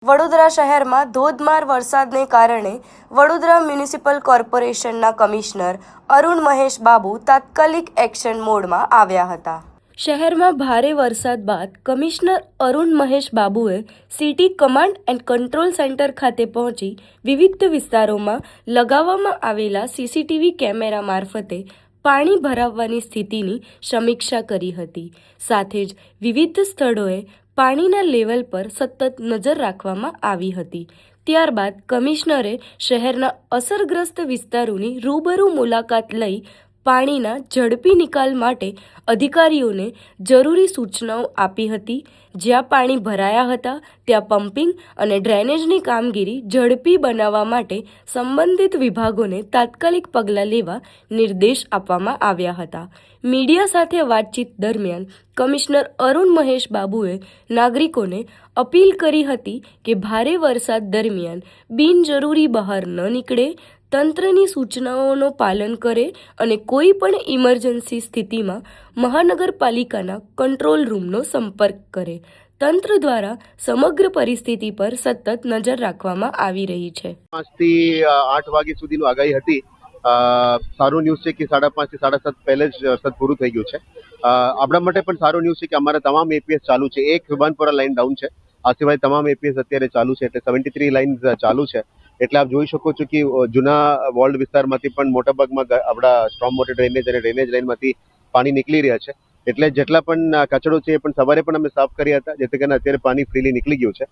વડોદરા શહેરમાં ધોધમાર વરસાદને કારણે વડોદરા મ્યુનિસિપલ કોર્પોરેશનના કમિશનર અરુણ મહેશ બાબુ તાત્કાલિક એક્શન મોડમાં આવ્યા હતા। શહેરમાં ભારે વરસાદ બાદ કમિશનર અરુણ મહેશ બાબુએ city command and control centre ખાતે પહોંચી વિવિધ વિસ્તારોમાં લગાવવામાં આવેલા સીસીટીવી કેમેરા મારફતે પાણી ભરાવવાની સ્થિતિની સમીક્ષા કરી હતી। સાથે જ વિવિધ સ્થળોએ પાણીના લેવલ પર સતત નજર રાખવામાં આવી હતી। ત્યારબાદ કમિશનરે શહેરના અસરગ્રસ્ત વિસ્તારોની રૂબરૂ મુલાકાત લઈ પાણીના ઝડપી નિકાલ માટે અધિકારીઓને જરૂરી સૂચનાઓ આપી હતી। જ્યાં પાણી ભરાયા હતા ત્યાં પમ્પિંગ અને ડ્રેનેજની કામગીરી ઝડપી બનાવવા માટે સંબંધિત વિભાગોને તાત્કાલિક પગલાં લેવા નિર્દેશ આપવામાં આવ્યા હતા। મીડિયા સાથે વાતચીત દરમિયાન કમિશનર અરુણ મહેશ બાબુએ નાગરિકોને અપીલ કરી હતી કે ભારે વરસાદ દરમિયાન બિનજરૂરી બહાર ન નીકળે, તંત્રની સૂચનાઓનું પાલન કરે અને કોઈ પણ ઇમરજન્સી સ્થિતિમાં મહાનગરપાલિકાના કંટ્રોલ રૂમનો સંપર્ક કરે। તંત્ર દ્વારા સમગ્ર પરિસ્થિતિ પર સતત નજર રાખવામાં આવી રહી છે। 5 થી 8 વાગ્યા સુધીનું આગાહી હતી। સારું ન્યૂઝ છે કે 5:30 થી 7:30 પહેલે જ વરસાદ પૂરું થઈ ગયું છે। આપણા માટે પણ સારું ન્યૂઝ છે કે અમારા તમામ એપીએસ ચાલુ છે। એક સુભાનપુરા લાઇન ડાઉન છે, આ સિવાય તમામ એપીએસ અત્યારે ચાલુ છે, એટલે 73 લાઇન્સ ચાલુ છે। એટલે આપ જોઈ શકો છો કે જૂના વોલ્ડ વિસ્તારમાંથી પણ મોટાભાગમાં આપણા સ્ટ્રોમ વોટર ડ્રેનેજ અને ડ્રેનેજ લાઇનમાંથી પાણી નીકળી રહ્યા છે। એટલે જેટલા પણ કચરો છે એ પણ સવારે પણ અમે સાફ કર્યા હતા, જેથી કરીને અત્યારે પાણી ફ્રીલી નીકળી ગયું છે।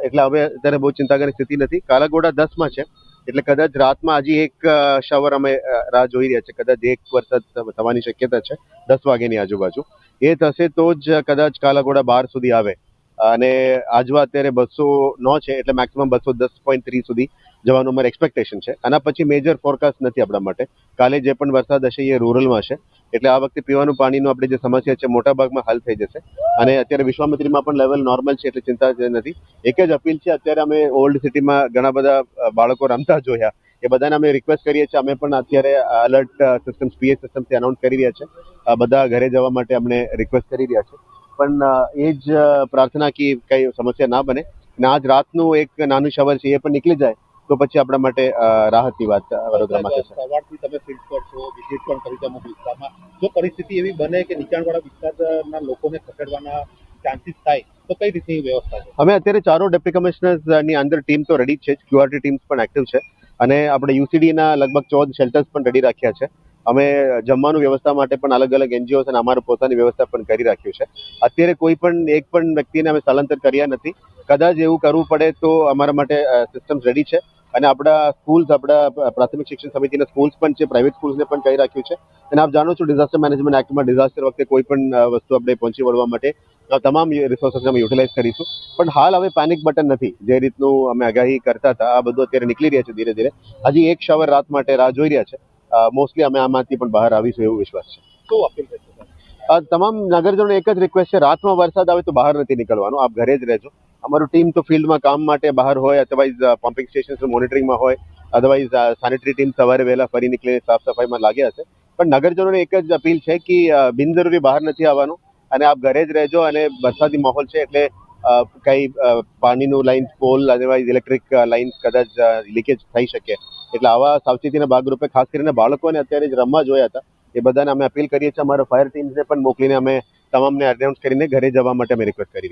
એટલે હવે અત્યારે બહુ ચિંતા કરવાની સ્થિતિ નથી। કાલાઘોડા 10માં છે, એટલે કદાચ રાતમાં હજી એક શાવર અમે રાહ જોઈ રહ્યા છીએ। કદાચ એક વરસાદ થવાની શક્યતા છે 10 વાગ્યાની આજુબાજુ। એ થશે તો જ કદાચ કાલાઘોડા 12 સુધી આવે। અને આજવા અત્યારે 209 છે, એટલે મેક્સિમમ 210.3 સુધી જવાનું અમારે એક્સપેક્ટેશન છે। આના પછી મેજર ફોરકાસ્ટ નથી આપણા માટે। કાલે જે પણ વરસાદ હશે એ રૂરલમાં હશે, એટલે આ વખતે પીવાનું પાણીનું આપણે જે સમસ્યા છે મોટા ભાગમાં હલ થઈ જશે। અને અત્યારે વિશ્વામિત્રીમાં પણ લેવલ નોર્મલ છે, એટલે ચિંતા નથી। એક જ અપીલ છે, અત્યારે અમે ઓલ્ડ સિટીમાં ઘણા બધા બાળકો રમતા જોયા, એ બધાને અમે રિક્વેસ્ટ કરીએ છીએ। અમે પણ અત્યારે અલર્ટ સિસ્ટમ પીએસ સિસ્ટમથી અનાઉન્સ કરી રહ્યા છે, બધા ઘરે જવા માટે અમને રિક્વેસ્ટ કરી રહ્યા છે। પણ એ જ પ્રાર્થના કે કઈ સમસ્યા ના બને, અને આજ રાતનું એક નાનું શાવર છે એ પણ નીકળી જાય તો પછી આપણા માટે રાહતની વાત વડોદરામાં છે। સવારથી તમે ફિલ્ડ પર છો, વિઝિટ પણ કરી છે અમુક વિસ્તારમાં, જો પરિસ્થિતિ એવી બને કે નીચાણવાળા વિસ્તારના લોકોને ખસેડવાના ચાન્સીસ થાય તો કઈ રીતની વ્યવસ્થા છે? અમે અત્યારે ચારો ડેપ્યુટી કમિશનર્સની અંદર ટીમ તો રેડી જ છે, ક્યુઆરટી ટીમ્સ પણ એક્ટિવ છે, અને આપણે યુસીડીના લગભગ 14 શેલ્ટર્સ પણ રેડી રાખ્યા છે। અમે જમવાનું વ્યવસ્થા માટે પણ અલગ અલગ એનજીઓસ અને અમારું પોતાની વ્યવસ્થા પણ કરી રાખ્યું છે। અત્યારે કોઈ પણ એક પણ વ્યક્તિને અમે સ્થળાંતર કર્યા નથી। કદાચ એવું કરવું પડે તો અમારા માટે સિસ્ટમ રેડી છે, અને આપણા સ્કૂલ્સ, આપણા પ્રાથમિક શિક્ષણ સમિતિના સ્કૂલ્સ પણ છે, પ્રાઇવેટ સ્કૂલ્સને પણ કહી રાખ્યું છે। અને આપ જાણો છો ડિઝાસ્ટર મેનેજમેન્ટ એક્ટમાં ડિઝાસ્ટર વખતે કોઈ પણ વસ્તુ આપણે પહોંચી વળવા માટે તમામ રિસોર્સિસ અમે યુટિલાઇઝ કરીશું। પણ હાલ હવે પેનિક બટન નથી, જે રીતનું અમે આગાહી કરતા હતા આ બધું અત્યારે નીકળી રહ્યા છે ધીરે ધીરે। હજી એક શાવર રાત માટે રાહ જોઈ રહ્યા છે। મોસ્ટલી અમે આમાંથી પણ બહાર આવીશું એવું વિશ્વાસ છે। શું અપીલ કરશો? તમામ નગરજનોને એક જ રિક્વેસ્ટ છે, રાતમાં વરસાદ આવે તો બહાર નથી નીકળવાનું, આપ ઘરે જ રહેજો। અમારું ટીમ તો ફિલ્ડમાં કામ માટે બહાર હોય, અધરવાઇઝ પમ્પિંગ સ્ટેશન મોનિટરિંગમાં હોય, અધરવાઇઝ સેનેટરી ટીમ સવારે વહેલા ફરી નીકળીને સાફ સફાઈમાં લાગ્યા હશે। પણ નગરજનોને એક જ અપીલ છે કે બિનજરૂરી બહાર નથી આવવાનું, અને આપ ઘરે જ રહેજો। અને વરસાદી માહોલ છે, એટલે કઈ પાણીનું lines, pole, otherwise electric lines કદાચ લીકેજ થઈ શકે, એટલે આવા સાવચેતીના ભાગરૂપે ખાસ કરીને બાળકોને અત્યારે જ રમવા જોયા હતા, એ બધાને અમે અપીલ કરીએ છીએ। અમારા ફાયર ટીમ્સને પણ મોકલીને અમે તમામને અનાઉન્સ કરીને ઘરે જવા માટે અમે રિક્વેસ્ટ કરી રહ્યા છીએ।